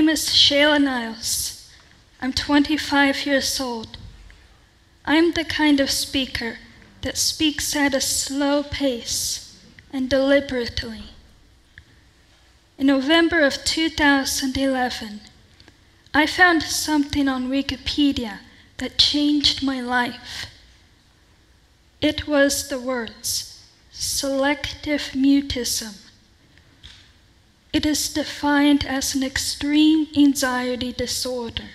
name is Shaela Niles. I'm 25 years old. I'm the kind of speaker that speaks at a slow pace and deliberately. In November of 2011, I found something on Wikipedia that changed my life. It was the words, selective mutism. It is defined as an extreme anxiety disorder.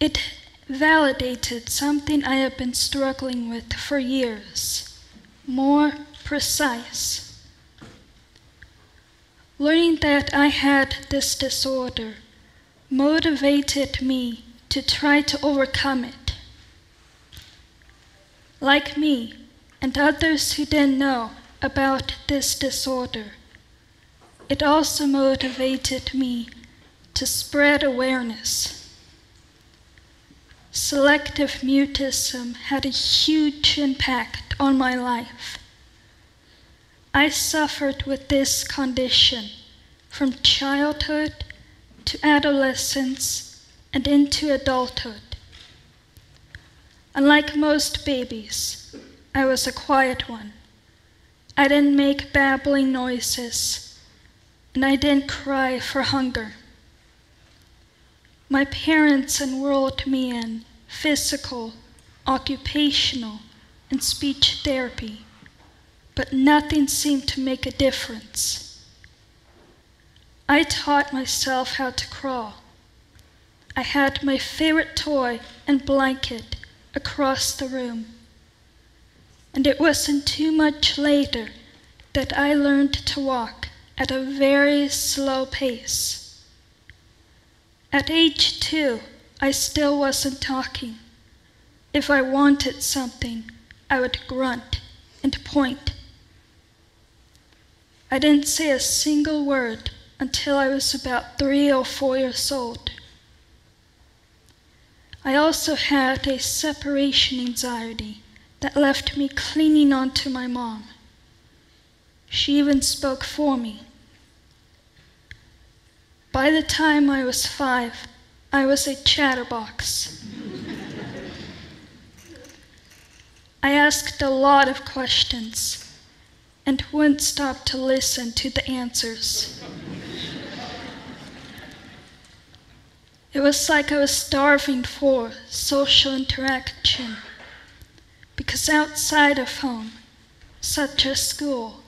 It validated something I have been struggling with for years, more precise. Learning that I had this disorder motivated me to try to overcome it. Like me and others who didn't know about this disorder, it also motivated me to spread awareness. Selective mutism had a huge impact on my life. I suffered with this condition from childhood to adolescence and into adulthood. Unlike most babies, I was a quiet one. I didn't make babbling noises, and I didn't cry for hunger. My parents enrolled me in physical, occupational, and speech therapy, but nothing seemed to make a difference. I taught myself how to crawl. I had my favorite toy and blanket across the room. And it wasn't too much later that I learned to walk at a very slow pace. At age 2, I still wasn't talking. If I wanted something, I would grunt and point. I didn't say a single word until I was about 3 or 4 years old. I also had a separation anxiety that left me clinging on to my mom. She even spoke for me. By the time I was 5, I was a chatterbox. I asked a lot of questions and wouldn't stop to listen to the answers. It was like I was starving for social interaction, because outside of home, such as school,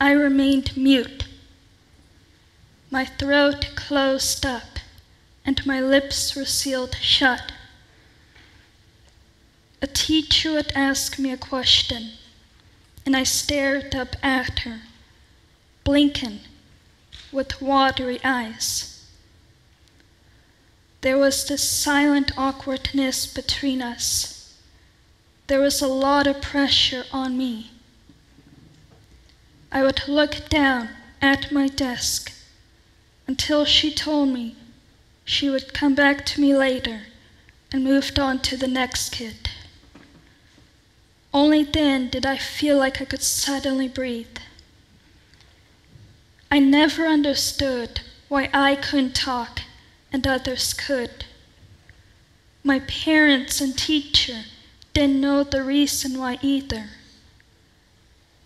I remained mute. My throat closed up and my lips were sealed shut. A teacher would ask me a question, and I stared up at her, blinking with watery eyes. There was this silent awkwardness between us. There was a lot of pressure on me. I would look down at my desk until she told me she would come back to me later and moved on to the next kid. Only then did I feel like I could suddenly breathe. I never understood why I couldn't talk and others could. My parents and teacher didn't know the reason why either.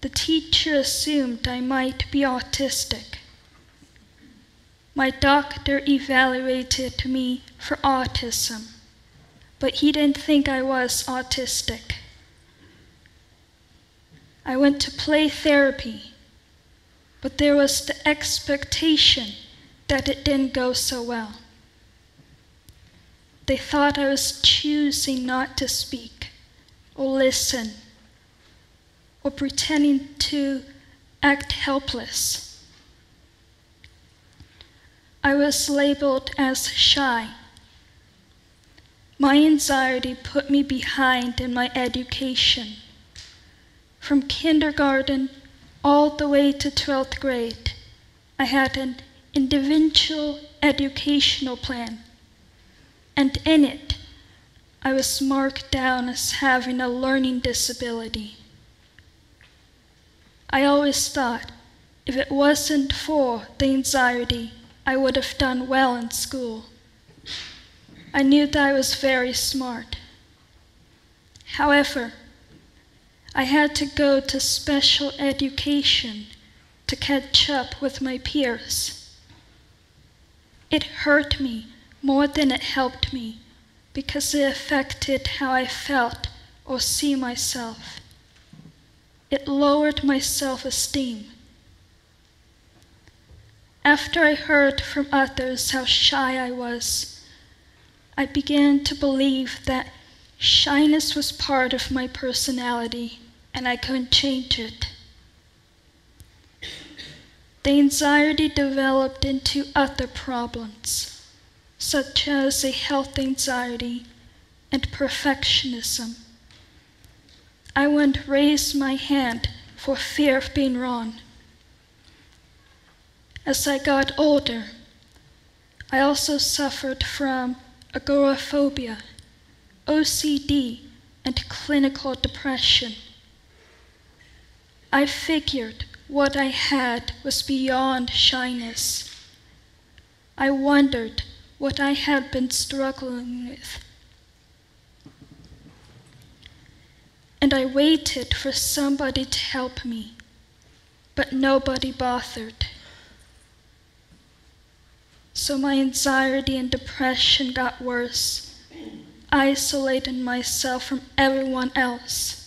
The teacher assumed I might be autistic. My doctor evaluated me for autism, but he didn't think I was autistic. I went to play therapy, but there was the expectation that it didn't go so well. They thought I was choosing not to speak or listen or pretending to act helpless. I was labeled as shy. My anxiety put me behind in my education. From kindergarten all the way to 12th grade, I had an individual educational plan, and in it, I was marked down as having a learning disability. I always thought If it wasn't for the anxiety, I would have done well in school. I knew that I was very smart. However, I had to go to special education to catch up with my peers. It hurt me more than it helped me because it affected how I felt or see myself. It lowered my self-esteem. After I heard from others how shy I was, I began to believe that shyness was part of my personality and I couldn't change it. The anxiety developed into other problems, such as a health anxiety and perfectionism. I wouldn't raise my hand for fear of being wrong. As I got older, I also suffered from agoraphobia, OCD, and clinical depression. I figured what I had was beyond shyness. I wondered what I had been struggling with. And I waited for somebody to help me, but nobody bothered. So my anxiety and depression got worse, isolating myself from everyone else.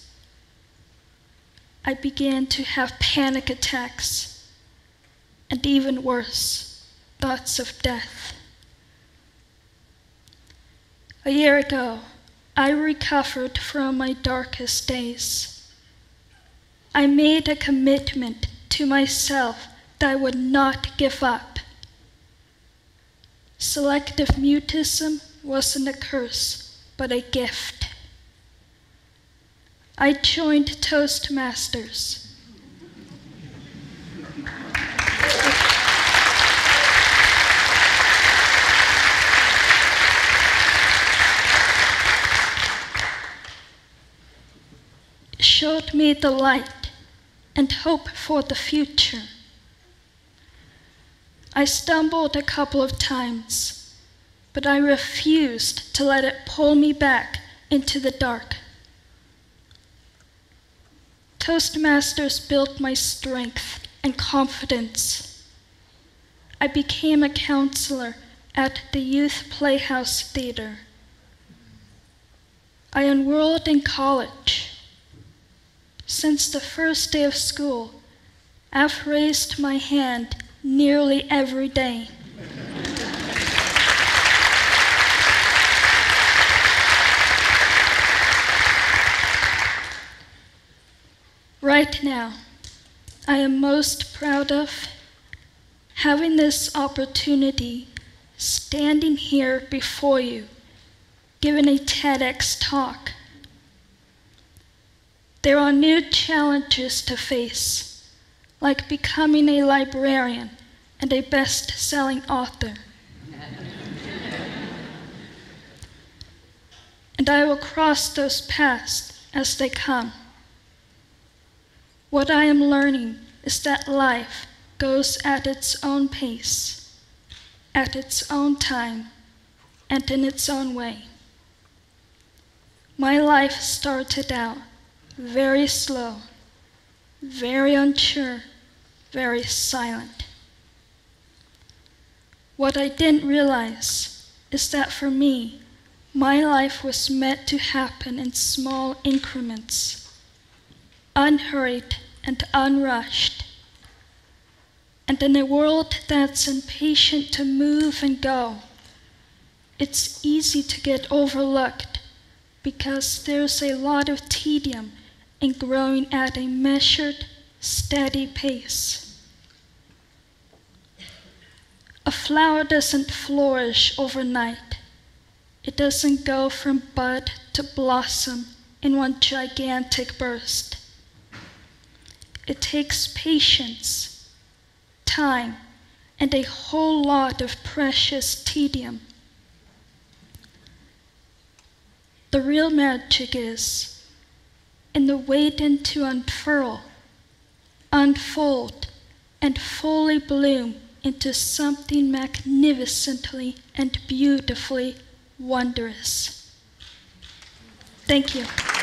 I began to have panic attacks, and even worse, thoughts of death. A year ago, I recovered from my darkest days. I made a commitment to myself that I would not give up. Selective mutism wasn't a curse, but a gift. I joined Toastmasters. It showed me the light and hope for the future. I stumbled a couple of times, but I refused to let it pull me back into the dark. Toastmasters built my strength and confidence. I became a counselor at the Youth Playhouse Theater. I enrolled in college. Since the first day of school, I've raised my hand nearly every day. Right now, I am most proud of having this opportunity, standing here before you, giving a TEDx talk. There are new challenges to face, like becoming a librarian and a best-selling author. And I will cross those paths as they come. What I am learning is that life goes at its own pace, at its own time, and in its own way. My life started out very slow, very unsure, very silent. What I didn't realize is that for me, my life was meant to happen in small increments, unhurried and unrushed. And in a world that's impatient to move and go, it's easy to get overlooked because there's a lot of tedium in growing at a measured, steady pace. A flower doesn't flourish overnight. It doesn't go from bud to blossom in one gigantic burst. It takes patience, time, and a whole lot of precious tedium. The real magic is in the waiting to unfurl, unfold, and fully bloom into something magnificently and beautifully wondrous. Thank you.